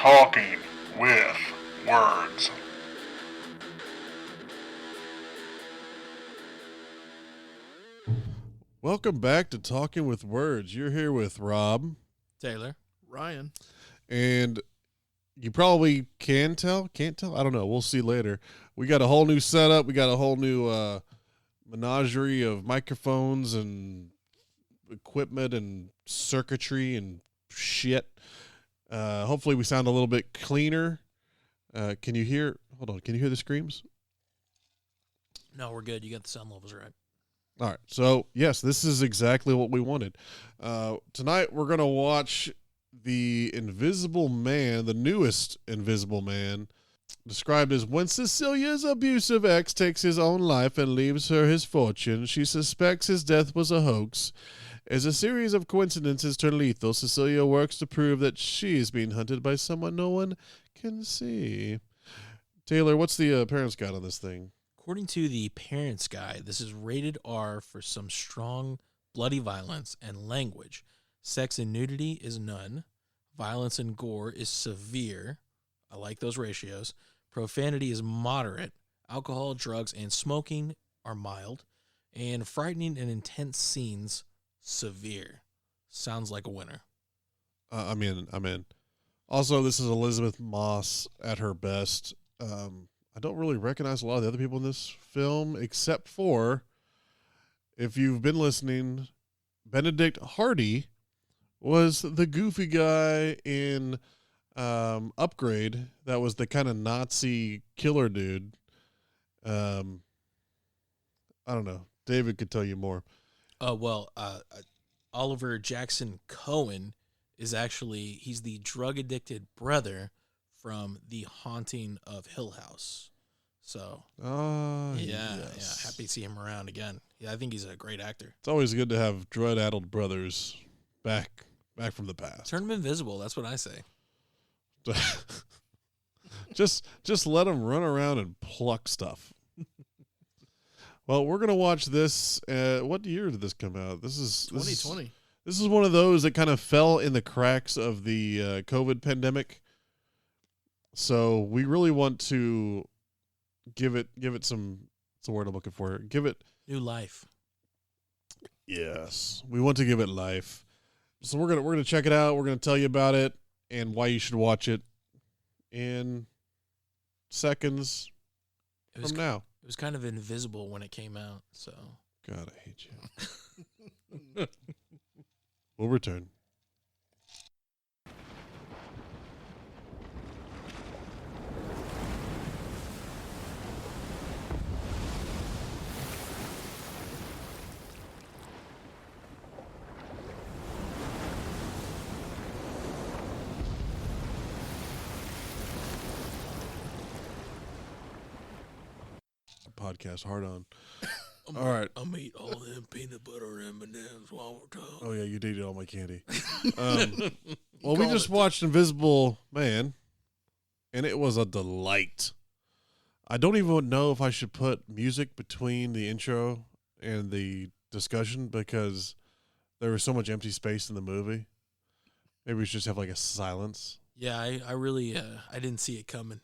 Talking with Words. Welcome back to Talking with Words. You're here with Rob. Taylor. Ryan. And you probably can't tell. I don't know. We'll see later. We got a whole new setup. We got a whole new menagerie of microphones and equipment and circuitry and shit. Hopefully we sound a little bit cleaner. Can you hear? Hold on. Can you hear the screams? No, we're good. You got the sound levels right. All right. So, yes, this is exactly what we wanted. Tonight we're going to watch The Invisible Man, the newest Invisible Man, described as when Cecilia's abusive ex takes his own life and leaves her his fortune, she suspects his death was a hoax. As a series of coincidences turn lethal, Cecilia works to prove that she is being hunted by someone no one can see. Taylor, what's the parents' guide on this thing? According to the Parents Guide, this is rated R for some strong, bloody violence and language. Sex and nudity is none. Violence and gore is severe. I like those ratios. Profanity is moderate. Alcohol, drugs, and smoking are mild. And frightening and intense scenes, severe. Sounds like a winner. I'm in. Also, this is Elizabeth Moss at her best. I don't really recognize a lot of the other people in this film, except for, if you've been listening, Benedict Hardy was the goofy guy in Upgrade. That was the kind of Nazi killer dude. I don't know. David could tell you more. Oliver Jackson Cohen is actually, he's the drug-addicted brother from The Haunting of Hill House. So, yeah, happy to see him around again. Yeah, I think he's a great actor. It's always good to have drug-addled brothers back from the past. Turn him invisible, that's what I say. just let them run around and pluck stuff. Well, we're going to watch this. What year did this come out? This is 2020. This is one of those that kind of fell in the cracks of the COVID pandemic. So we really want to give it some. What's the word I'm looking for? Give it new life. Yes, we want to give it life. So we're gonna check it out. We're gonna tell you about it and why you should watch it in seconds from now. It was kind of invisible when it came out. So God, I hate you. We'll return. Podcast hard on. All right. I'm eat all them peanut butter M&Ms while we're talking. Oh yeah, you did eat all my candy. Well, we just watched Invisible Man, and it was a delight. I don't even know if I should put music between the intro and the discussion because there was so much empty space in the movie. Maybe we should just have like a silence. Yeah, I really I didn't see it coming.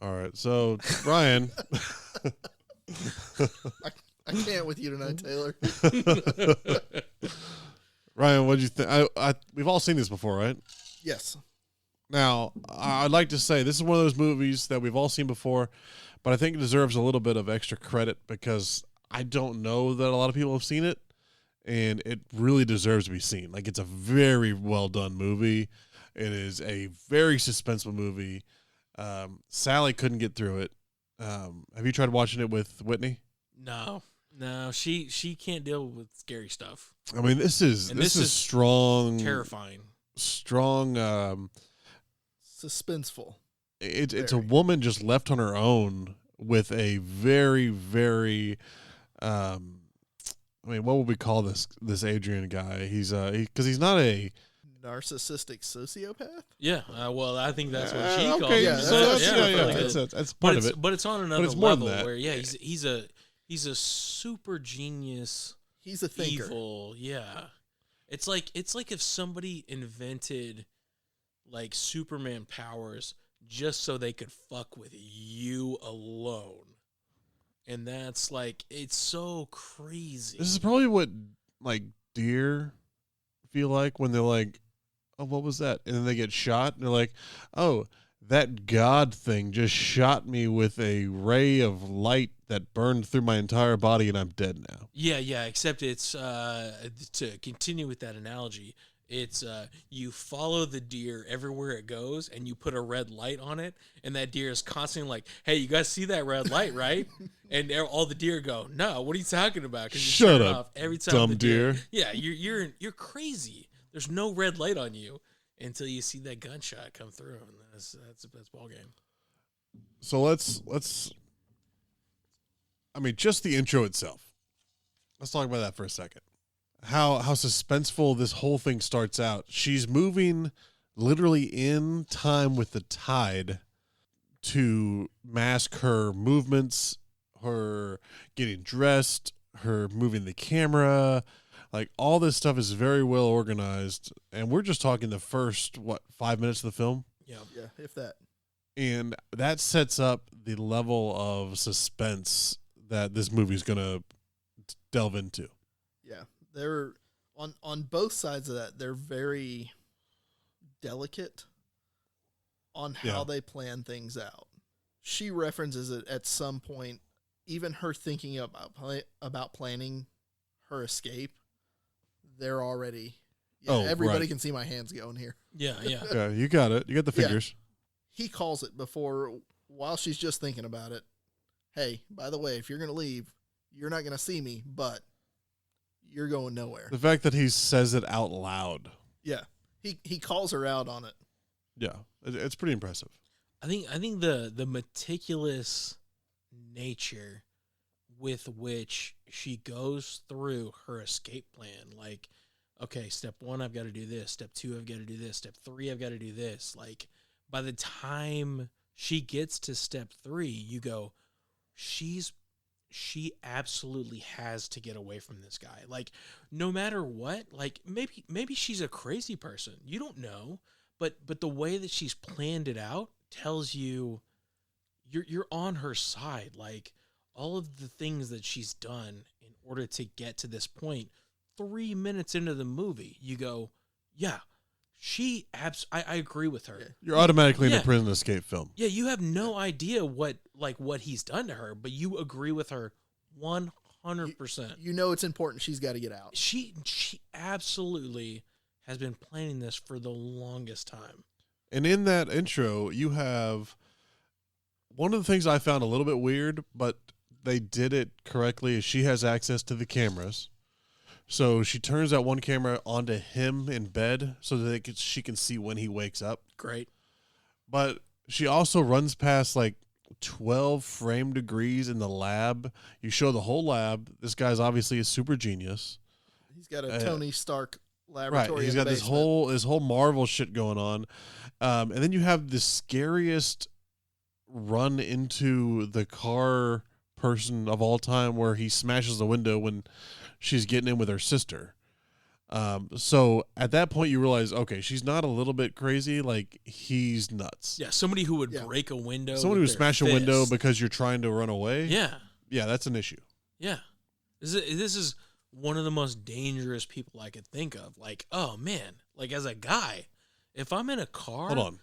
All right, so Ryan. I can't with you tonight, Taylor. Ryan, what did you think? We've all seen this before, right? Yes. Now, I'd like to say this is one of those movies that we've all seen before, but I think it deserves a little bit of extra credit because I don't know that a lot of people have seen it, and it really deserves to be seen. Like, it's a very well done movie. It is a very suspenseful movie. Sally couldn't get through it. Have you tried watching it with Whitney? No, she can't deal with scary stuff. I mean, this is strong, terrifying, strong, suspenseful. It's a woman just left on her own with a very, very, I mean, what would we call this Adrian guy? He's he's not a narcissistic sociopath. Yeah, well, I think that's what she calls okay, him. That's part of it. But it's on another it's more level than that. where he's a super genius. He's a thinker. Evil, yeah. It's like if somebody invented like Superman powers just so they could fuck with you alone. And that's like, it's so crazy. This is probably what like deer feel like when they're like, oh, what was that? And then they get shot and they're like, oh, that God thing just shot me with a ray of light that burned through my entire body and I'm dead now. Yeah, except it's, to continue with that analogy, it's you follow the deer everywhere it goes and you put a red light on it and that deer is constantly like, hey, you guys see that red light, right? And all the deer go, no, what are you talking about? 'Cause you Shut turn it up, off every time dumb the deer. Yeah, you're crazy. There's no red light on you until you see that gunshot come through, and that's ball game. So let's I mean, just the intro itself. Let's talk about that for a second. How suspenseful this whole thing starts out. She's moving literally in time with the tide to mask her movements, her getting dressed, her moving the camera. Like, all this stuff is very well organized. And we're just talking the first, 5 minutes of the film? Yeah. Yeah, if that. And that sets up the level of suspense that this movie's going to delve into. Yeah, they're on both sides of that. They're very delicate on how they plan things out. She references it at some point. Even her thinking about planning her escape, they're already. Yeah, everybody can see my hands going here. Yeah. Yeah, you got it. You got the fingers. He calls it before, while she's just thinking about it. Hey, by the way, if you're going to leave, you're not going to see me, but you're going nowhere. The fact that he says it out loud. Yeah. He calls her out on it. Yeah, it's pretty impressive. I think the meticulous nature with which she goes through her escape plan, like, okay, step 1, I've got to do this. Step 2, I've got to do this. Step 3, I've got to do this. Like, by the time she gets to step 3, you go, she absolutely has to get away from this guy. Like, no matter what, like, maybe she's a crazy person. You don't know, but the way that she's planned it out tells you you're on her side. Like, all of the things that she's done in order to get to this point, 3 minutes into the movie, you go, yeah, I agree with her. You're automatically in a prison escape film. Yeah, you have no idea what he's done to her, but you agree with her 100%. You know it's important. She's got to get out. She absolutely has been planning this for the longest time. And in that intro, you have one of the things I found a little bit weird, but they did it correctly, is she has access to the cameras. So she turns that one camera onto him in bed so that she can see when he wakes up. Great. But she also runs past like 12 frame degrees in the lab. You show the whole lab. This guy's obviously a super genius. He's got a Tony Stark laboratory. Right. He's got this whole Marvel shit going on. And then you have the scariest run into the car person of all time where he smashes the window when she's getting in with her sister. So at that point you realize, okay, she's not a little bit crazy. Like, he's nuts. Yeah, somebody who would break a window. Somebody who would smash a window because you're trying to run away. Yeah. Yeah, that's an issue. Yeah. This is one of the most dangerous people I could think of. Like, oh man, like, as a guy, if I'm in a car. Hold on.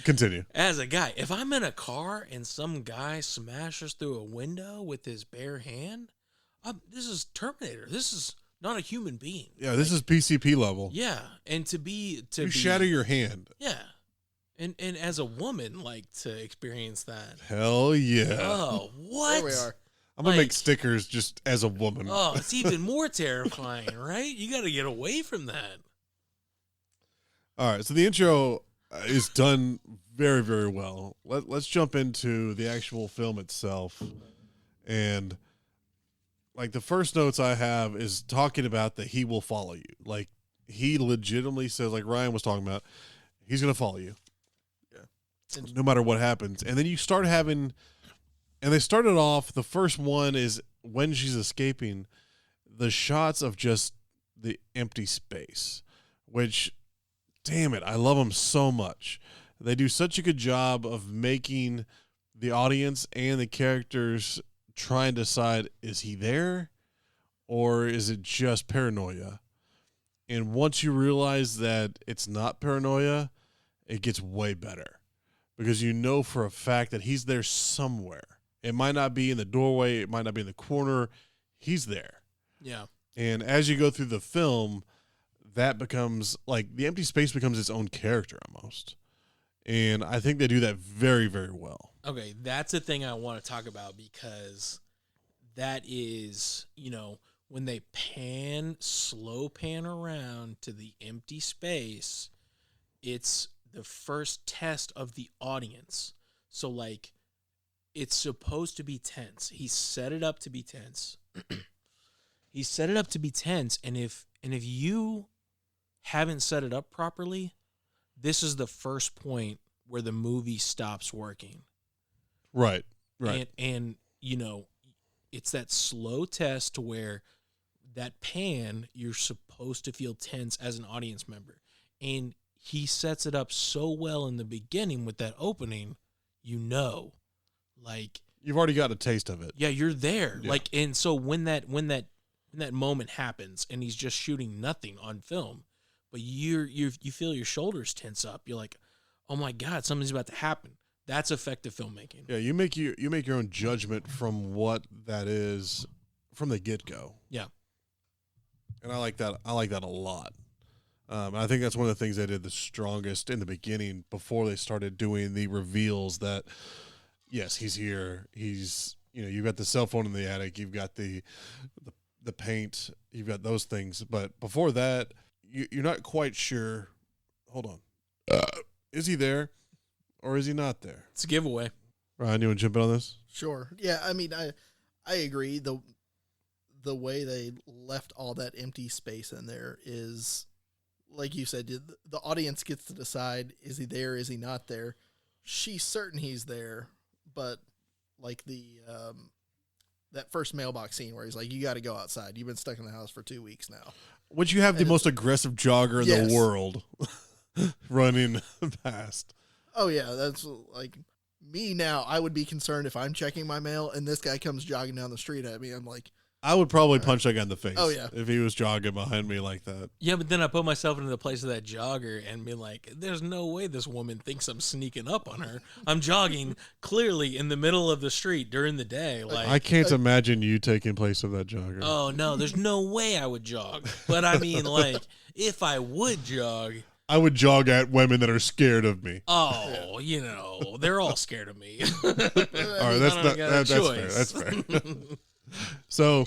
Continue. As a guy, if I'm in a car and some guy smashes through a window with his bare hand, this is Terminator. This is not a human being. Yeah, this is PCP level. Yeah, and to shatter your hand. Yeah, and as a woman, like, to experience that. Hell yeah. Oh, what? There we are. I'm gonna make stickers just as a woman. Oh, it's even more terrifying, right? You got to get away from that. All right, so the intro is done very, very well. Let's jump into the actual film itself. And, like, the first notes I have is talking about that he will follow you. Like, he legitimately says, like Ryan was talking about, he's going to follow you. Yeah. No matter what happens. And then you start having, and they started off, the first one is when she's escaping, the shots of just the empty space, which, damn it, I love them so much. They do such a good job of making the audience and the characters try and decide, is he there or is it just paranoia? And once you realize that it's not paranoia, it gets way better because you know for a fact that he's there somewhere. It might not be in the doorway. It might not be in the corner. He's there. Yeah. And as you go through the film, that becomes like the empty space becomes its own character almost. And I think they do that very, very well. Okay, that's the thing I want to talk about because that is, when they slow pan around to the empty space, it's the first test of the audience. So, like, it's supposed to be tense. He set it up to be tense. And if you haven't set it up properly, this is the first point where the movie stops working. Right. And it's that slow test to where that pan, you're supposed to feel tense as an audience member. And he sets it up so well in the beginning with that opening, like you've already got a taste of it. Yeah, you're there. Yeah. Like, and so when that moment happens and he's just shooting nothing on film, but you feel your shoulders tense up. You're like, oh my God, something's about to happen. That's effective filmmaking. Yeah, you make your own judgment from what that is from the get-go. Yeah. And I like that. I like that a lot. I think that's one of the things they did the strongest in the beginning before they started doing the reveals that, yes, he's here. He's, you've got the cell phone in the attic. You've got the paint. You've got those things. But before that, you're not quite sure. Hold on. Is he there or is he not there? It's a giveaway. Ryan, you want to jump in on this? Sure. Yeah, I mean, I agree. The way they left all that empty space in there is, like you said, the audience gets to decide, is he there, is he not there? She's certain he's there, but like that first mailbox scene where he's like, you got to go outside. You've been stuck in the house for 2 weeks now. Would you have the most aggressive jogger in Yes. the world running past? Oh, yeah, that's like me now. I would be concerned if I'm checking my mail and this guy comes jogging down the street at me. I'm like, I would probably punch that guy in the face. Oh, yeah. If he was jogging behind me like that. Yeah, but then I put myself into the place of that jogger and be like, there's no way this woman thinks I'm sneaking up on her. I'm jogging clearly in the middle of the street during the day. Like, I can't imagine you taking place of that jogger. oh, no, there's no way I would jog. But I mean, like, if I would jog, I would jog at women that are scared of me. oh, they're all scared of me. All right, that's fair. That's fair. So,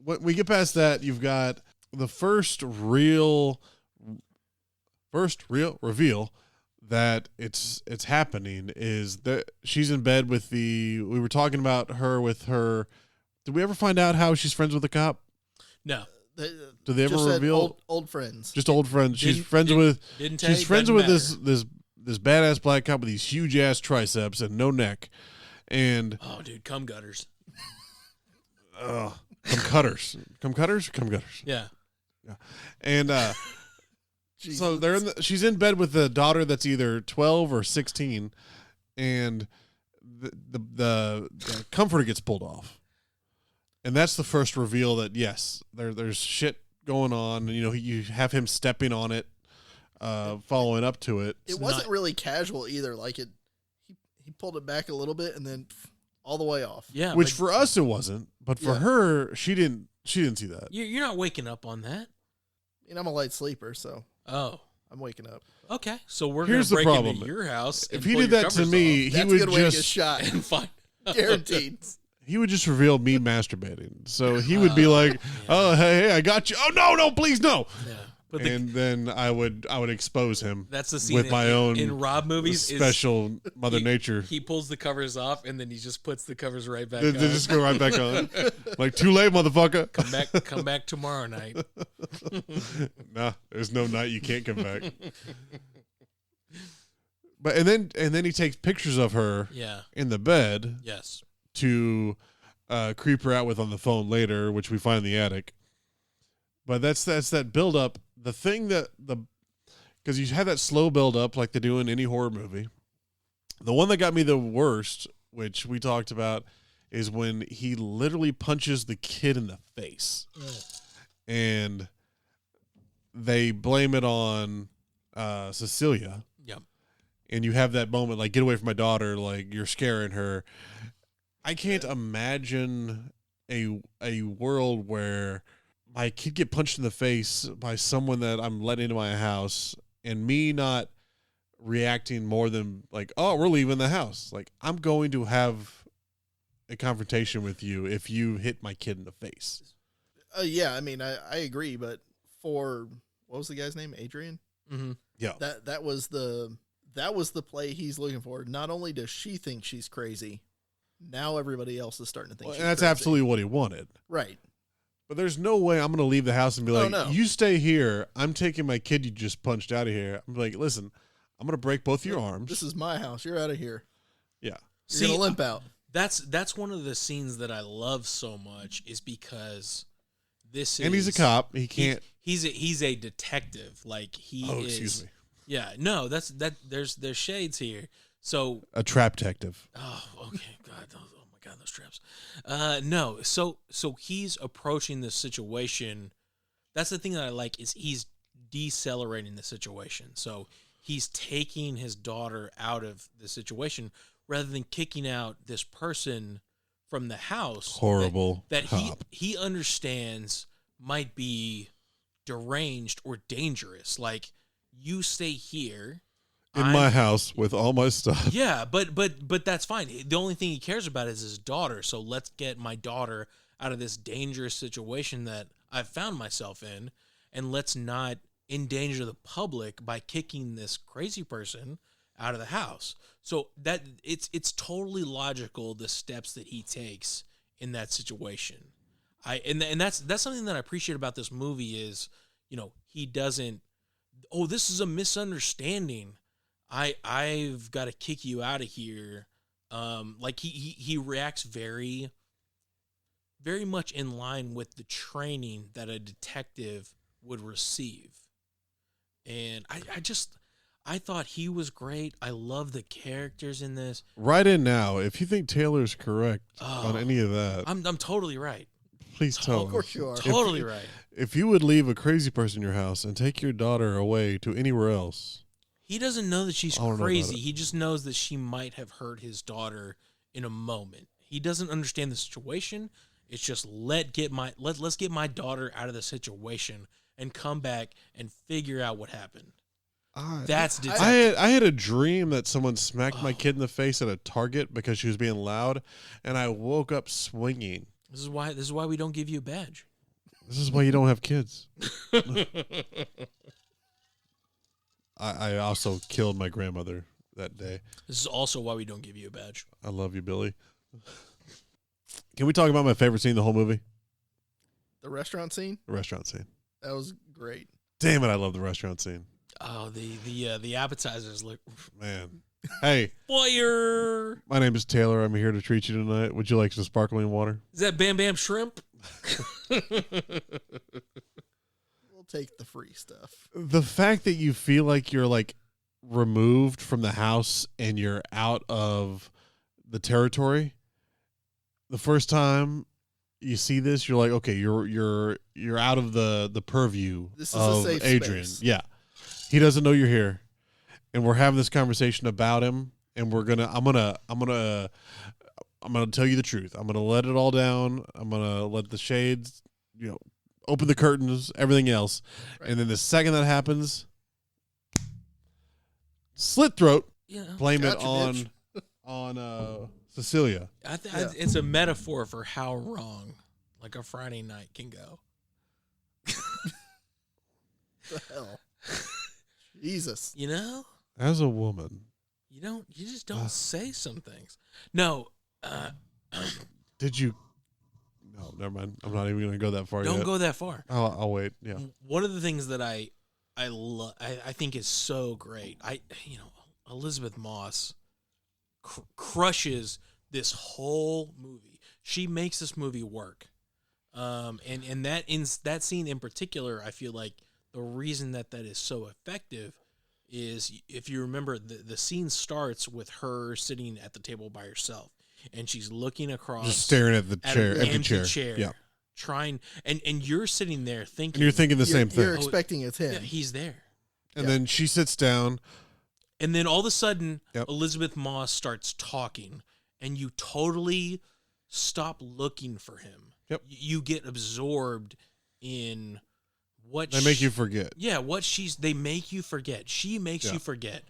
when we get past that, you've got the first real reveal that it's happening is that she's in bed with we were talking about her with her. Did we ever find out how she's friends with the cop? No. Do they ever just said reveal old friends? Just old friends. She's friends with this badass black cop with these huge ass triceps and no neck, and oh, dude, cum gutters. Cum cutters. Yeah. And so she's in bed with the daughter that's either 12 or 16, and the comforter gets pulled off, and that's the first reveal that yes, there's shit going on. You have him stepping on it, following up to it. It wasn't really casual either. Like he pulled it back a little bit and then all the way off. Yeah. Which for us it wasn't, but for her, she didn't see that. You're not waking up on that. I'm a light sleeper, so oh, I'm waking up. Okay, so we're Here's gonna the break problem. into your house. If and he pull did your that to covers me, off he That's a would good way to get just shot. and find Guaranteed. he would just reveal me masturbating. So he would be like, "Oh, hey, I got you. Oh no, please no." Yeah, but And then I would expose him. that's the scene with my own in Rob movies. special Mother Nature. He pulls the covers off and then he just puts the covers right back They on. just go right back on. Like, too late, motherfucker. Come back tomorrow night. Nah, there's no night you can't come back. But and then he takes pictures of her Yeah. in the bed Yes. to creep her out with on the phone later, which we find in the attic. But that's that build up. The thing because you have that slow build up like they do in any horror movie. The one that got me the worst, which we talked about, is when he literally punches the kid in the face. And they blame it on Cecilia. Yep. And you have that moment like, get away from my daughter, like you're scaring her. I can't imagine a world where my kid get punched in the face by someone that I'm letting into my house and me not reacting more than like, oh, we're leaving the house. Like, I'm going to have a confrontation with you if you hit my kid in the face. Yeah, I mean, I agree, but for what was the guy's name? Adrian? Mm-hmm. Yeah. That was the play he's looking for. Not only does she think she's crazy, now everybody else is starting to think she's and that's crazy. absolutely what he wanted. Right. But there's no way I'm going to leave the house and be like, no. you stay here. I'm taking my kid you just punched out of here. I'm like, listen, I'm going to break both your arms. This is my house. You're out of here. Yeah. You're going to limp out. That's one of the scenes that I love so much is because this is... And he's a cop. He can't... He's a detective. Like, he is... excuse me. Yeah, no, there's shades here. So... A trap detective. Oh, okay. God, oh my God, those traps. No, so he's approaching this situation. That's the thing that I like is he's decelerating the situation. So he's taking his daughter out of the situation rather than kicking out this person from the house. Horrible that cop. he understands might be deranged or dangerous. Like, you stay here In my house with all my stuff. Yeah, but that's fine. The only thing he cares about is his daughter. So let's get my daughter out of this dangerous situation that I've found myself in, and let's not endanger the public by kicking this crazy person out of the house. So that it's totally logical, the steps that he takes in that situation. And that's something that I appreciate about this movie is, he doesn't, oh, this is a misunderstanding, I've got to kick you out of here. Like he reacts very, very much in line with the training that a detective would receive. And I thought he was great. I love the characters in this. Write in now if you think Taylor's correct on any of that. I'm totally right. Please tell us. Of course you are. Totally right. If you would leave a crazy person in your house and take your daughter away to anywhere else. He doesn't know that she's I don't know about crazy. it. He just knows that she might have hurt his daughter in a moment. He doesn't understand the situation. It's just let's get my daughter out of the situation and come back and figure out what happened. That's detective. I had a dream that someone smacked my kid in the face at a Target because she was being loud, and I woke up swinging. This is why we don't give you a badge. This is why you don't have kids. I also killed my grandmother that day. This is also why we don't give you a badge. I love you, Billy. Can we talk about my favorite scene in the whole movie? The restaurant scene? The restaurant scene. That was great. Damn it, I love the restaurant scene. Oh, the appetizers look, Man. Hey, fire. my name is Taylor. I'm here to treat you tonight. Would you like some sparkling water? Is that Bam Bam Shrimp? We'll take the free stuff. The fact that you feel like you're like removed from the house and you're out of the territory. The first time you see this, you're like, okay, you're out of the purview This is of a safe Adrian. space. Yeah. He doesn't know you're here. And we're having this conversation about him, and I'm gonna tell you the truth. I'm gonna let it all down. I'm gonna let the shades, open the curtains, everything else. Right. And then the second that happens, slit throat, blame it Gotcha, on Cecilia. It's a metaphor for how wrong like a Friday night can go. The hell? Jesus. As a woman, You just don't say some things. No. did you? No, never mind. I'm not even going to go that far. Don't yet. go that far. I'll wait. Yeah. One of the things that I think is so great. Elizabeth Moss crushes this whole movie. She makes this movie work. And that in that scene in particular, I feel like the reason that is so effective is, if you remember, the scene starts with her sitting at the table by herself, and she's looking across, just staring at the chair, an empty empty chair. Yeah. Trying, and you're sitting there thinking, And you're thinking the same thing. You're expecting it's him. Yeah, he's there. And then she sits down. And then all of a sudden, Yep. Elizabeth Moss starts talking, and you totally stop looking for him. Yep. You get absorbed in what They make you forget. Yeah, they make you forget. She makes Yeah. you forget.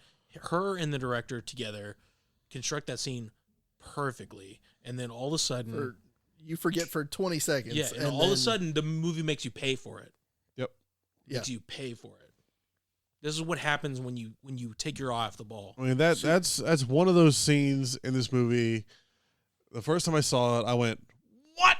Her and the director together construct that scene perfectly. And then all of a sudden, You forget for 20 seconds. yeah, and all of a sudden, the movie makes you pay for it. Yep. Makes you pay for it. This is what happens when you take your eye off the ball. I mean, that's one of those scenes in this movie. The first time I saw it, I went, "What?"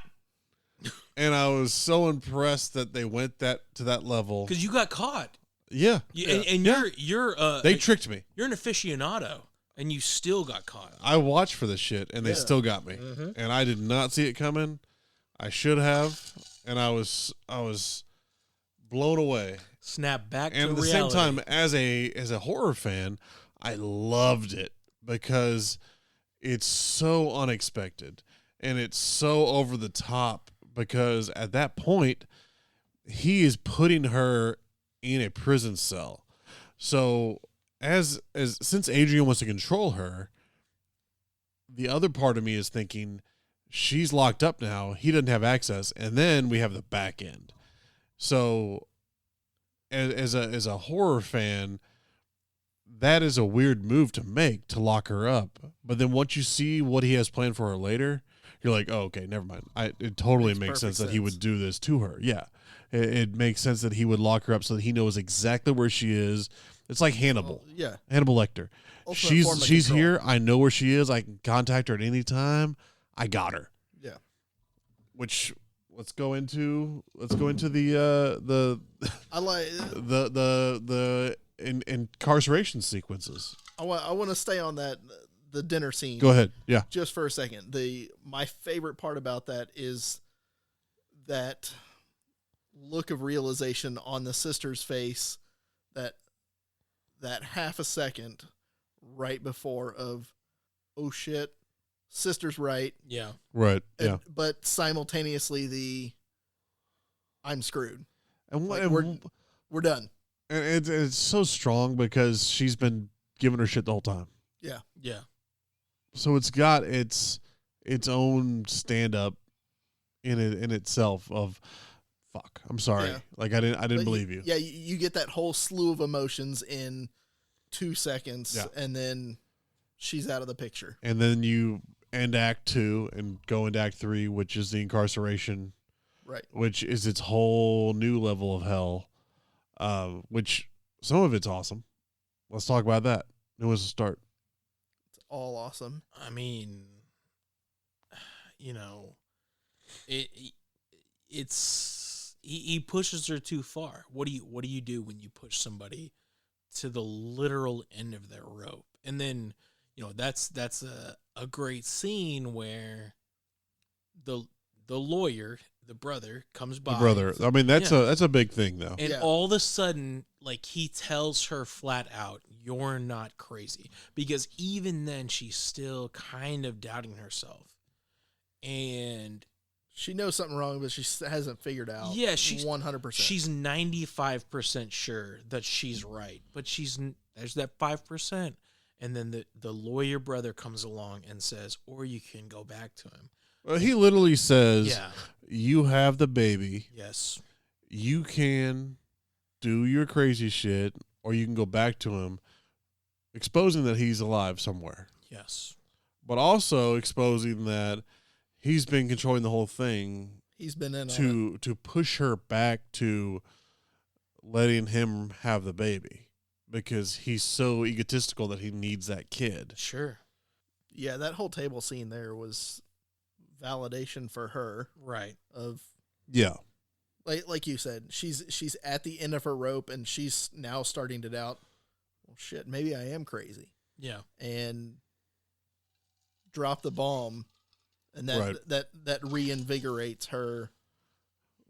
And I was so impressed that they went to that level. Because you got caught. Yeah. And you're They tricked me. You're an aficionado, and you still got caught. I watched for this shit, and they still got me. Mhm. And I did not see it coming. I should have, and I was blown away. Snap back And to at the reality. same time, as a horror fan, I loved it because it's so unexpected and it's so over the top, because at that point he is putting her in a prison cell. So as since Adrian wants to control her, the other part of me is thinking she's locked up now, he doesn't have access, and then we have the back end. So as a horror fan, that is a weird move to make, to lock her up. But then once you see what he has planned for her later, you're like, oh, okay, never mind. It totally makes sense that he would do this to her. Yeah. It makes sense that he would lock her up so that he knows exactly where she is. It's like Hannibal. Yeah. Hannibal Lecter. Ultimate form of She's control. here. I know where she is. I can contact her at any time. I got her. Yeah. Which let's go into the I like. the incarceration sequences. I want to stay on that, the dinner scene. Go ahead. Yeah. Just for a second. My favorite part about that is that look of realization on the sister's face, that half a second right before of, oh shit, sister's right. Yeah. Right. Yeah. But simultaneously I'm screwed. And Like, what? we're done. And it's so strong because she's been giving her shit the whole time. Yeah. Yeah. So it's got its own stand up in itself of, fuck, I'm sorry. Yeah. Like I didn't But believe you. Yeah, you get that whole slew of emotions in 2 seconds, Yeah. and then she's out of the picture. And then you end Act 2 and go into Act 3, which is the incarceration, Right. which is its whole new level of hell. Which some of it's awesome. Let's talk about that. Who wants to start? It's all awesome. I mean, it's he pushes her too far. What do you do when you push somebody to the literal end of their rope? And then, that's a great scene where the lawyer, the brother, comes by. The brother. I mean, that's Yeah. a big thing though. And Yeah. all of a sudden, like, he tells her flat out, you're not crazy. Because even then, she's still kind of doubting herself. And She knows something wrong, but she hasn't figured out. yeah, she's 100%. She's 95% sure that she's right. But there's that 5%. And then the lawyer brother comes along and says, or you can go back to him. Well, he literally says, Yeah. you have the baby. Yes. You can do your crazy shit, or you can go back to him, exposing that he's alive somewhere. Yes. But also exposing that he's been controlling the whole thing He's been in on it. to push her back to letting him have the baby, because he's so egotistical that he needs that kid. Sure. Yeah, that whole table scene there was validation for her Right. of, Yeah. like you said, she's at the end of her rope, and she's now starting to doubt, well, shit, maybe I am crazy, Yeah. and drop the bomb, and that Right. that reinvigorates her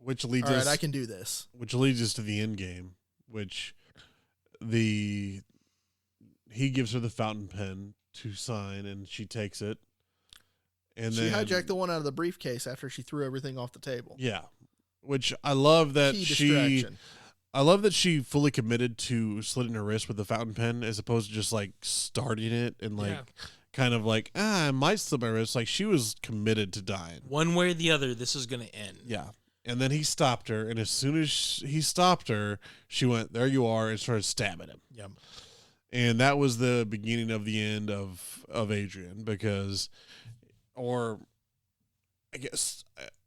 which leads All right, us. I can do this. Which leads us to the end game, which he gives her the fountain pen to sign, and she takes it. And She then hijacked the one out of the briefcase after she threw everything off the table. Yeah, which I love that Key she. distraction. I love that she fully committed to slitting her wrist with the fountain pen, as opposed to just like starting it and like kind of like I might slip my wrist. Like she was committed to dying. One way or the other, this is going to end. Yeah. And then he stopped her, and as soon as he stopped her, she went, "There you are," and started stabbing him. Yep. And that was the beginning of the end of Adrian, because, or I guess,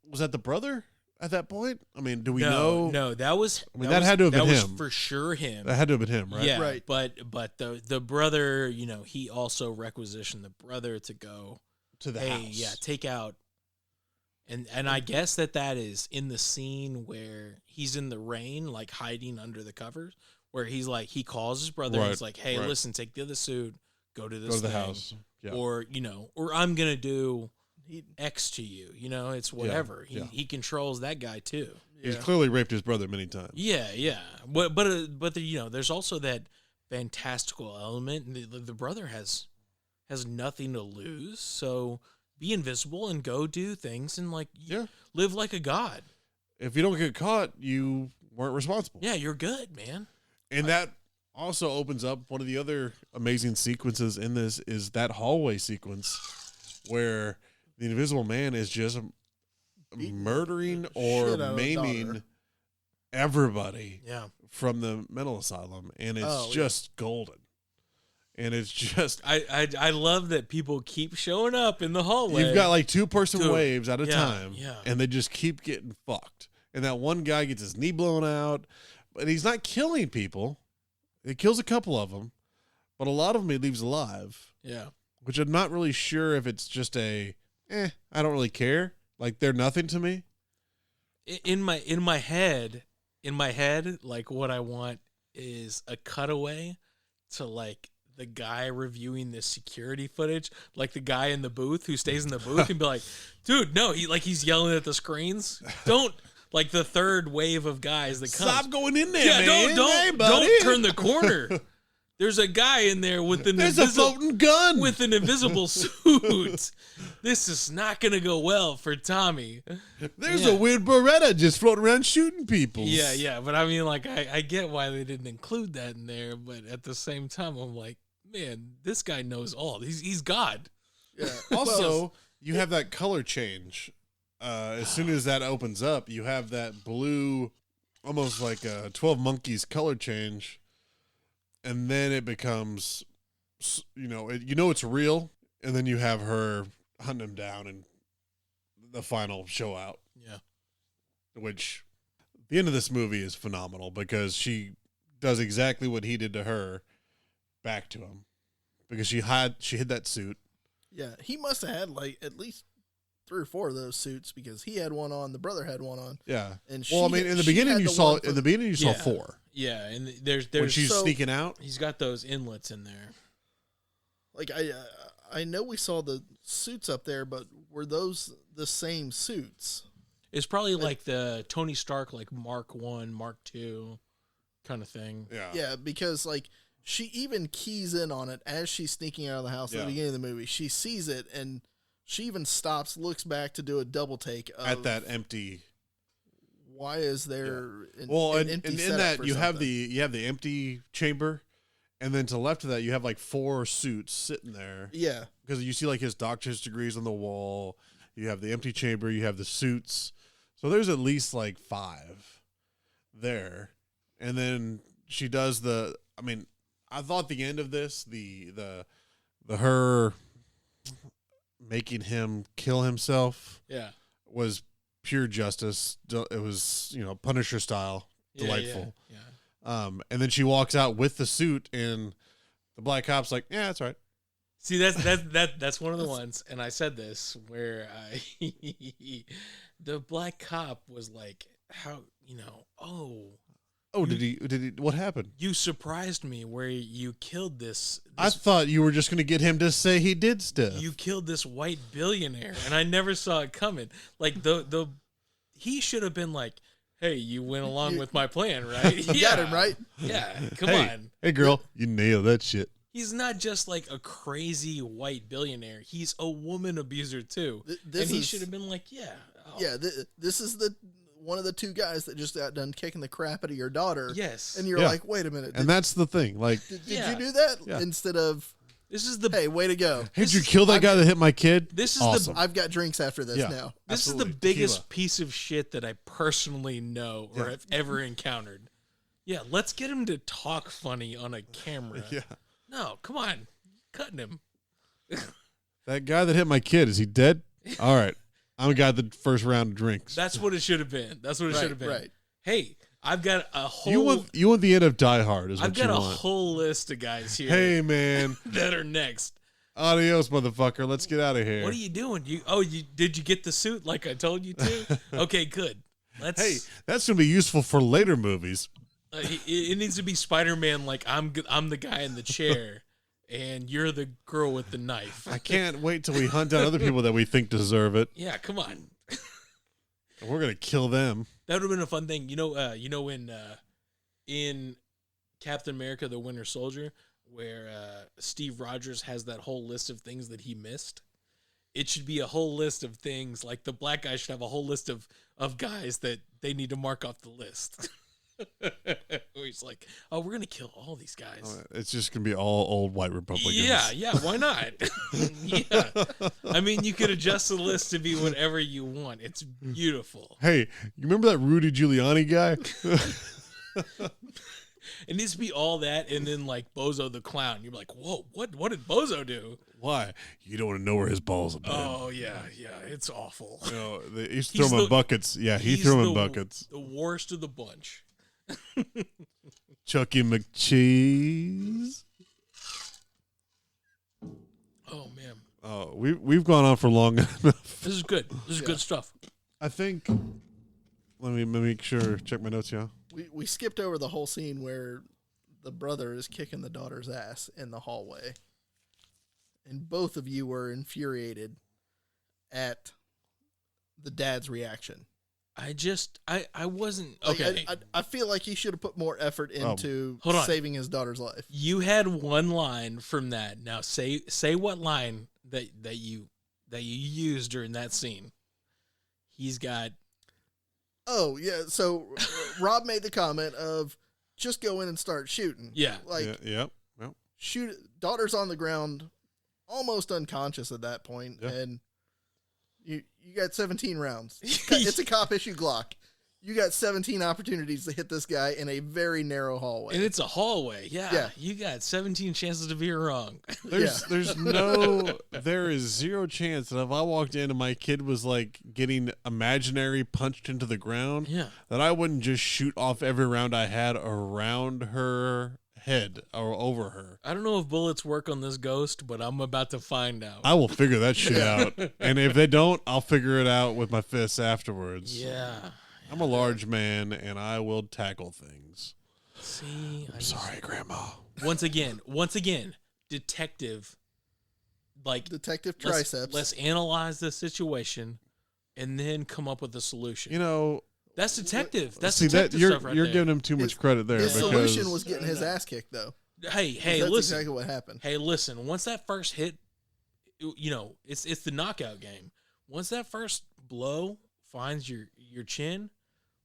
was that the brother at that point? I mean, do we know? No, that was. I mean, that had to have been was him. for sure him. That had to have been him, right? Yeah, Right. But the brother, he also requisitioned the brother to go To the hey, house. yeah, take out. And I guess that is in the scene where he's in the rain, like hiding under the covers, where he's like, he calls his brother and he's like, hey, right. listen, take the other suit, go to this Go to the thing, house. Yeah. or I'm going to do X to you. It's whatever. Yeah. He controls that guy too. He's clearly raped his brother many times. Yeah. But there's also that fantastical element. The brother has nothing to lose, so be invisible and go do things and live like a god. If you don't get caught, you weren't responsible. Yeah, you're good, man. And that also opens up one of the other amazing sequences in this is that hallway sequence where the Invisible Man is just murdering or shit out of the maiming daughter. everybody Yeah. from the mental asylum, and it's Oh, yeah. just golden. And it's just I love that people keep showing up in the hallway. you've got like 2-person Dude, waves at a yeah, time, yeah. and they just keep getting fucked. And that one guy gets his knee blown out, but he's not killing people. He kills a couple of them, but a lot of them he leaves alive. Yeah. Which I'm not really sure if it's just I don't really care. Like they're nothing to me. In my head, like what I want is a cutaway to like the guy reviewing the security footage, like the guy in the booth who stays in the booth and be like, dude, no, he's yelling at the screens. Don't like the third wave of guys that comes. Stop going in there, Yeah, man. Hey, buddy. don't turn the corner. There's a guy in there with an There's a floating gun with an invisible suit. This is not going to go well for Tommy. There's Yeah. a weird Beretta just floating around shooting people. Yeah, but I mean, like, I get why they didn't include that in there, but at the same time, I'm like, man, this guy knows all. He's God. Yeah. Also, you have that color change. As soon as that opens up, you have that blue, almost like a 12 Monkeys color change. And then it becomes, it's real. And then you have her hunting him down and the final show out. Yeah. Which the end of this movie is phenomenal because she does exactly what he did to her back to him. Because she hid that suit. Yeah, he must have had like at least 3 or 4 of those suits because he had one on, the brother had one on. Yeah. And Well, I mean, in the beginning you saw 4. Yeah, and there's When she's So- sneaking out. he's got those inlets in there. Like I know we saw the suits up there, but were those the same suits? It's probably like the Tony Stark, like Mark 1, Mark 2 kind of thing. Yeah. Yeah, because like she even keys in on it as she's sneaking out of the house at Yeah. the beginning of the movie. She sees it and she even stops, looks back to do a double take of At that empty. why is there an And empty in setup that for you have something? the empty chamber, and then to the left of that you have like 4 suits sitting there Yeah. because you see like his doctor's degrees on the wall. You have the empty chamber. You have the suits. So there's at least like 5 there, and then she does the. I mean, I thought the end of this, the her making him kill himself Yeah. was pure justice. It was, Punisher style, Yeah, delightful. Yeah. And then she walks out with the suit, and the black cop's like, "Yeah, that's right." See, that's one of the ones, and I said this where the black cop was like, "How Oh, did he? What happened? you surprised me where you killed this I thought you were just going to get him to say he did stuff. you killed this white billionaire, and I never saw it coming. Like he should have been like, hey, you went along with my plan, right? You got him, right? Yeah, come Hey, on. hey, girl, you nailed that shit. He's not just like a crazy white billionaire. He's a woman abuser too. This and he is- should have been like, yeah. Oh, Yeah, this is one of the two guys that just got done kicking the crap out of your daughter. Yes. And you're Yeah. like, wait a minute. And that's the thing. Like, Did Yeah. you do that? Yeah. Instead of, This is the hey, way to go. hey, did This you is- kill that guy that hit my kid? This is awesome. I've got drinks after this Yeah. now. this is Absolutely. the biggest Tequila. piece of shit that I personally know or Yeah. have ever encountered. Yeah, let's get him to talk funny on a camera. Yeah. No, come on. Cutting him. That guy that hit my kid, is he dead? All right. I'm got the first round of drinks. That's what it should have been. That's what it should have been. Right. Hey, I've got a whole you want the end of Die Hard is I've what you got a want. whole list of guys here Hey, man. that are next. Adios, motherfucker. Let's get out of here. What are you doing? Did you get the suit like I told you to? Okay, good. Let's Hey, that's going to be useful for later movies. it needs to be Spider-Man like I'm the guy in the chair and you're the girl with the knife. I can't wait till we hunt down other people that we think deserve it. Yeah, come on. And we're going to kill them. That would have been a fun thing. You know in Captain America the Winter Soldier where Steve Rogers has that whole list of things that he missed. It should be a whole list of things. Like the black guy should have a whole list of guys that they need to mark off the list. Where he's like, oh, we're gonna kill all these guys. It's just going to be all old white Republicans. Yeah, why not? Yeah. I mean, you could adjust the list to be whatever you want. It's beautiful. Hey, you remember that Rudy Giuliani guy? It needs to be all that and then like Bozo the Clown. You're like, whoa, what did Bozo do? Why? You don't want to know where his balls have been. Oh, yeah, it's awful. You know, he used to He's throw them in the- buckets. Yeah, he He's threw them in the- buckets. The worst of the bunch. Chucky McCheese. Oh, man. Oh, we've gone on for long enough. This is good. This is good stuff. I think. Let me make sure. Check my notes, yeah. We skipped over the whole scene where the brother is kicking the daughter's ass in the hallway. And both of you were infuriated at the dad's reaction. I wasn't. Like, Okay. I feel like he should have put more effort into Hold on. saving his daughter's life. You had one line from that. Now say what line that you used during that scene. He's got Oh, yeah. So Rob made the comment of just go in and start shooting. Yeah. Like, Yep. shoot. Daughter's on the ground, almost unconscious at that point, Yeah. and you got 17 rounds. It's a cop issue Glock. You got 17 opportunities to hit this guy in a very narrow hallway. and it's a hallway. Yeah. Yeah. You got 17 chances to be wrong. There is zero chance that if I walked in and my kid was like getting imaginary punched into the ground, Yeah. that I wouldn't just shoot off every round I had around her head or over her. I don't know if bullets work on this ghost, but I'm about to find out. I will figure that shit out. And if they don't, I'll figure it out with my fists afterwards. Yeah. I'm a large man and I will tackle things. See, I'm sorry, Grandma. Once again, detective. Like Detective let's, Triceps. let's analyze the situation, and then come up with a solution. You know, That's detective. That's see that detective you're stuff right you're there. giving him too much His- credit there His because solution was getting his ass kicked, though. Hey, That's listen. exactly what happened. Hey, listen. Once that first hit, you know, it's the knockout game. Once that first blow finds your chin,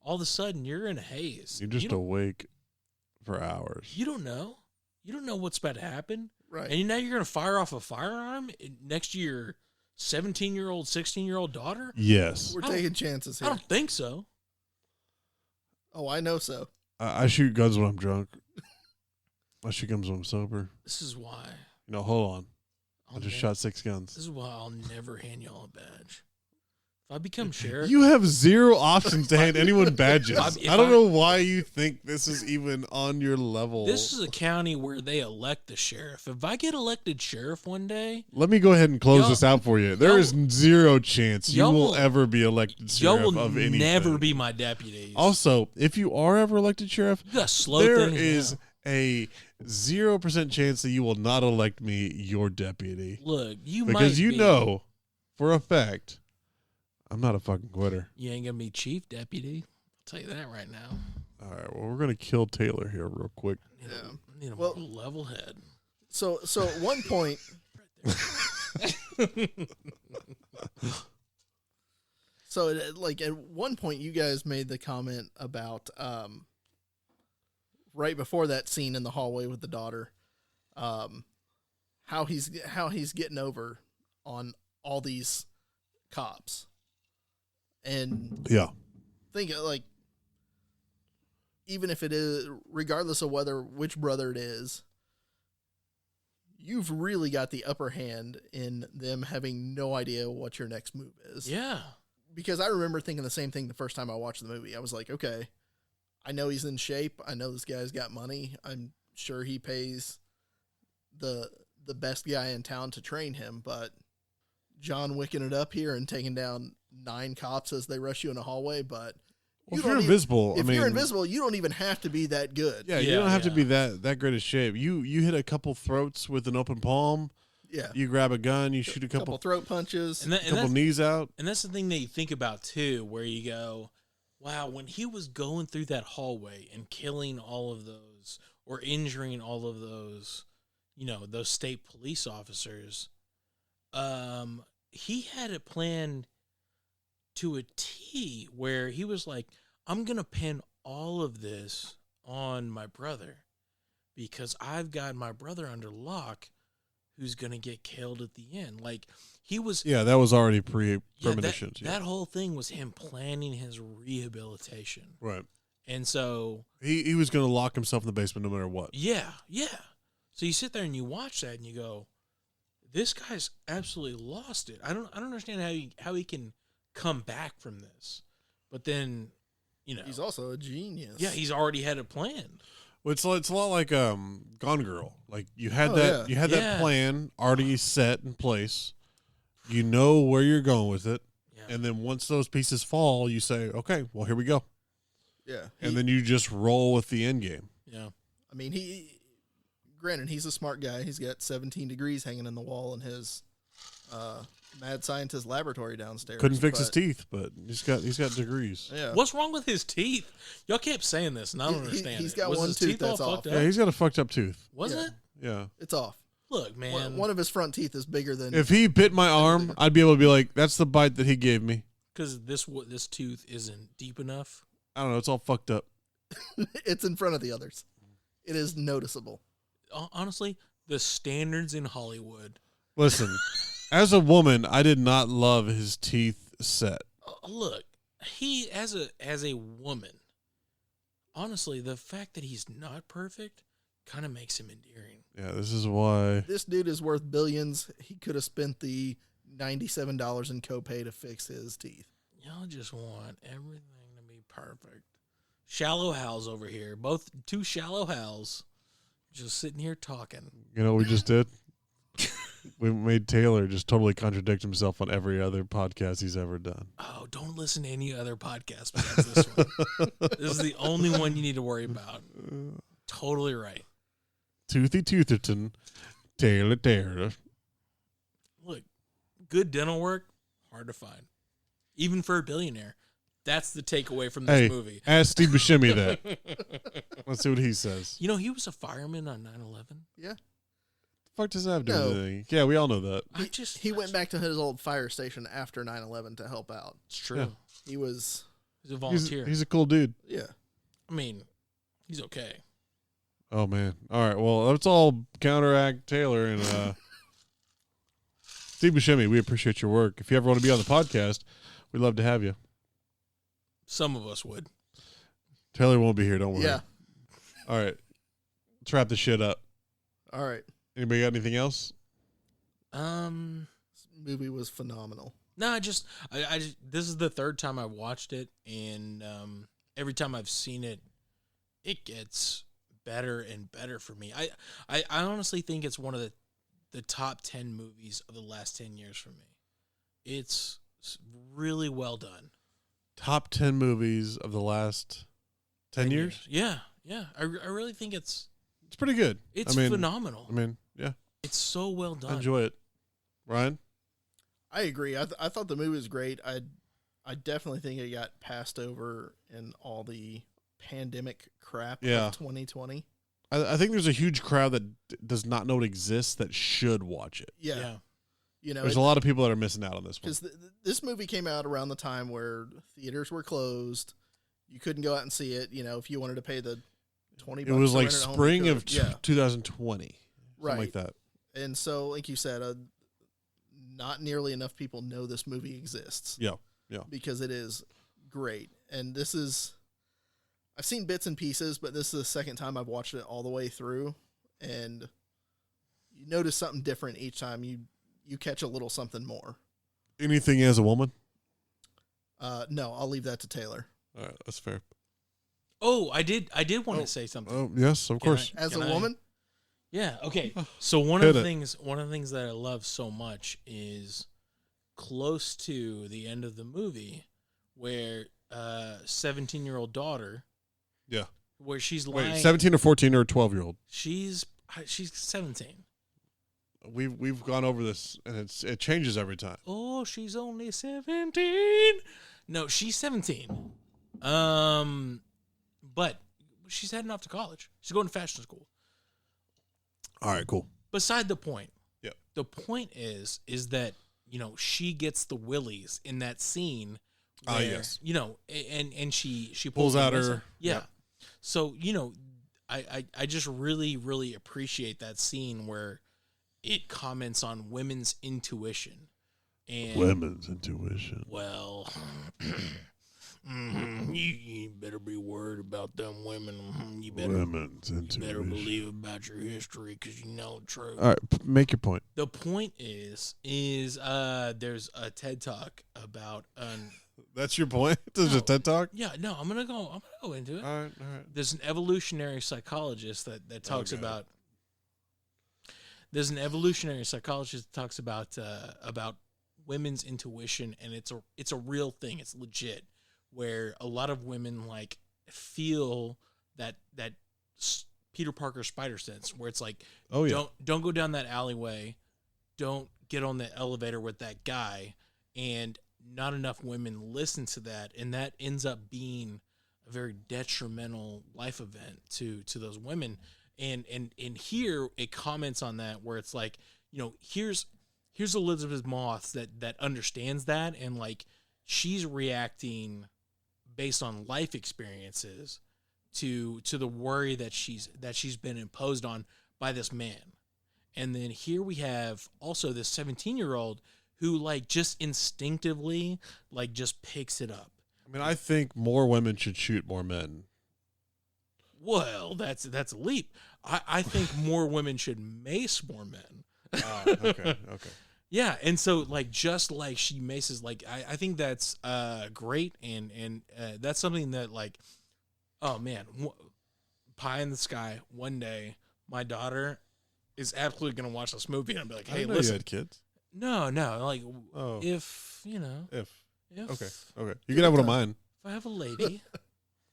all of a sudden you're in a haze. you're just you don't, awake for hours. you don't know. You don't know what's about to happen. Right. And now you're going to fire off a firearm next to your 17-year-old, 16-year-old daughter? Yes. We're I don't- taking chances I here. don't think so. Oh, I know so. I shoot guns when I'm drunk. I shoot guns when I'm sober. This is why. You know, hold on. I I'll just ne- shot 6 guns. This is why I'll never hand y'all a badge. If I become sheriff, You have zero options to hand anyone badges. If I don't I- know why you think this is even on your level. this is a county where they elect the sheriff. If I get elected sheriff one day, Let me go ahead and close Y'all- this out for you. There y'all- is zero chance you y'all will will- ever be elected y'all sheriff will of anything. never be my deputies. Also, if you are ever elected sheriff, You gotta slow there things is down. a 0% chance that you will not elect me your deputy. Look, you Because might you be, know for a fact I'm not a fucking quitter. you ain't gonna be chief deputy. I'll tell you that right now. All right. Well, we're gonna kill Taylor here real quick. I need a Well- more level head. So at one point, at one point, you guys made the comment about right before that scene in the hallway with the daughter, how he's getting over on all these cops, and Yeah. think like even if it is, regardless of which brother it is, you've really got the upper hand in them having no idea what your next move is. Yeah. Because I remember thinking the same thing the first time I watched the movie. I was like, okay, I know he's in shape. I know this guy's got money. I'm sure he pays the best guy in town to train him, but John Wicking it up here and taking down 9 cops as they rush you in a hallway, but Well, if you're invisible, if you're invisible, you don't even have to be that good. Yeah, you don't have to be that great of shape. You hit a couple throats with an open palm. Yeah. You grab a gun, you shoot a couple throat punches, And couple knees out. And that's the thing that you think about too, where you go, wow, when he was going through that hallway and killing all of those or injuring all of those, those state police officers, he had it planned to a T where he was like, I'm going to pin all of this on my brother because I've got my brother under lock who's going to get killed at the end. Like he was. Yeah, that was already premonitions. That whole thing was him planning his rehabilitation. Right. And so he was going to lock himself in the basement no matter what. Yeah. So you sit there and you watch that and you go, this guy's absolutely lost it. I don't understand how he can come back from this. But then, he's also a genius. Yeah, he's already had it planned. Well, it's a lot like Gone Girl. Like you had that plan already set in place. You know where you're going with it. Yeah. And then once those pieces fall, you say, okay, well, here we go. Yeah. And then you just roll with the end game. Yeah. I mean, granted, he's a smart guy. He's got 17 degrees hanging in the wall in his mad scientist laboratory downstairs. Couldn't fix his teeth, but he's got degrees. Yeah. What's wrong with his teeth? Y'all kept saying this, and I don't understand. He's got one tooth that's off. Yeah, he's got a fucked up tooth. Was it? Yeah. It's off. Look, man. One of his front teeth is bigger than. If he bit my arm, I'd be able to be like, "That's the bite that he gave me." Because this tooth isn't deep enough. I don't know. It's all fucked up. It's in front of the others. It is noticeable. Honestly, the standards in Hollywood. Listen, as a woman, I did not love his teeth set. Look, he as a woman, honestly, the fact that he's not perfect kind of makes him endearing. Yeah, this is why this dude is worth billions. He could have spent the $97 in copay to fix his teeth. Y'all just want everything to be perfect. Shallow Hal's over here. Both two shallow Hal's just sitting here talking. You know what we just did? We made Taylor just totally contradict himself on every other podcast he's ever done. Oh, don't listen to any other podcast besides this one. This is the only one you need to worry about. Totally right. Toothy Tootherton, Taylor. Look, good dental work, hard to find. Even for a billionaire. That's the takeaway from this movie. Ask Steve Buscemi that. Let's see what he says. You know, he was a fireman on 9/11. Yeah. Fuck does that have to do with anything? Yeah, we all know that. He went back to his old fire station after 9/11 to help out. It's true. Yeah. He's a volunteer. He's a cool dude. Yeah. I mean, he's okay. Oh, man. All right. Well, let's all counteract Taylor and Steve Buscemi. We appreciate your work. If you ever want to be on the podcast, we'd love to have you. Some of us would. Taylor won't be here. Don't worry. Yeah. All right. Let's wrap this shit up. All right. Anybody got anything else? This movie was phenomenal. No, I just this is the third time I watched it, and every time I've seen it, it gets better and better for me. I honestly think it's one of the top 10 movies of the last 10 years for me. It's really well done. Top 10 movies of the last 10 years? Yeah. I really think it's pretty good. It's phenomenal. I mean, yeah. It's so well done. I enjoy it. Ryan? I agree. I thought the movie was great. I I definitely think it got passed over in all the pandemic crap Yeah. of 2020. I think there's a huge crowd that does not know it exists that should watch it. Yeah. You know, There's a lot of people that are missing out on this one. because this movie came out around the time where theaters were closed. You couldn't go out and see it. You know, if you wanted to pay the $20, It was to like rent it at home, spring you of could. Yeah, 2020, something right. like that. And so, like you said, not nearly enough people know this movie exists. Yeah, yeah. Because it is great, and this is. I've seen bits and pieces, but this is the second time I've watched it all the way through, and you notice something different each time. You catch a little something more. Anything as a woman? No, I'll leave that to Taylor. All right, that's fair. Oh, I did want to say something. Oh, yes, of course. As Can a I- woman, Yeah. Okay. So one Hit of the it. things that I love so much is close to the end of the movie, where 17-year-old daughter, Yeah. where she's lying. Wait, 17 or 14 or 12-year-old? She's 17. We've gone over this, and it changes every time. Oh, she's only 17. No, she's 17. But she's heading off to college. She's going to fashion school. All right, cool. Beside the point. Yep. The point is that, you know, she gets the willies in that scene. Ah, where, yes. You know, and she Pulls the out whistle. her- Yeah. yep. So, you know, I just really, really appreciate that scene where it comments on women's intuition. And Women's intuition. well, you better be worried about them women. You better Women's intuition. better believe about your history because you know the truth. All right, make your point. The point is there's a TED Talk about That's your point? This is a No. TED Talk? yeah, no, I'm gonna go into it. All right. There's an evolutionary psychologist that talks Okay. about. There's an evolutionary psychologist that talks about women's intuition, and it's a real thing. It's legit, where a lot of women like feel that Peter Parker spider sense, where it's like, Oh, yeah. don't go down that alleyway, don't get on the elevator with that guy, and not enough women listen to that, and that ends up being a very detrimental life event to those women. And here it comments on that, where it's like, you know, here's Elizabeth Moss that understands that, and like she's reacting based on life experiences to the worry that she's been imposed on by this man. And then here we have also this 17-year-old who like just instinctively like just picks it up. I mean, I think more women should shoot more men. Well, that's a leap. I think more women should mace more men. Okay. Yeah, and so like just like she maces, like I think that's great, and that's something that like, oh man, pie in the sky. One day, my daughter is absolutely gonna watch this movie and I'll be like, I hey, didn't know you listen, had kids. no, like Oh. if you know, If. if Okay. You can have one of mine. if I have a lady,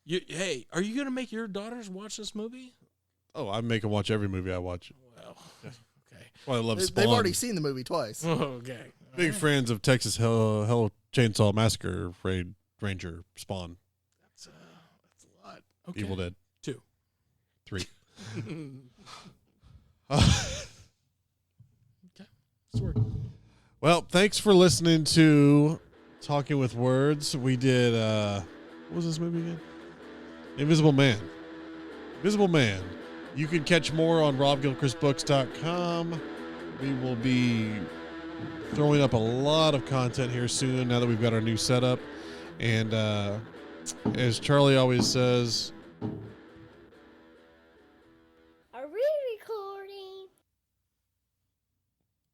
hey, are you gonna make your daughters watch this movie? Oh, I make them watch every movie I watch. Well, okay, Well, I love Spawn. they've already seen the movie twice. okay, Big fans of Texas Hell Chainsaw Massacre, Ranger, Spawn, That's a lot. Okay. Evil Dead 2. 3. Okay. Sword. Well, thanks for listening to Talking with Words. We did, what was this movie again? Invisible Man. Invisible Man. You can catch more on robgilchristbooks.com. We will be throwing up a lot of content here soon now that we've got our new setup. And as Charlie always says,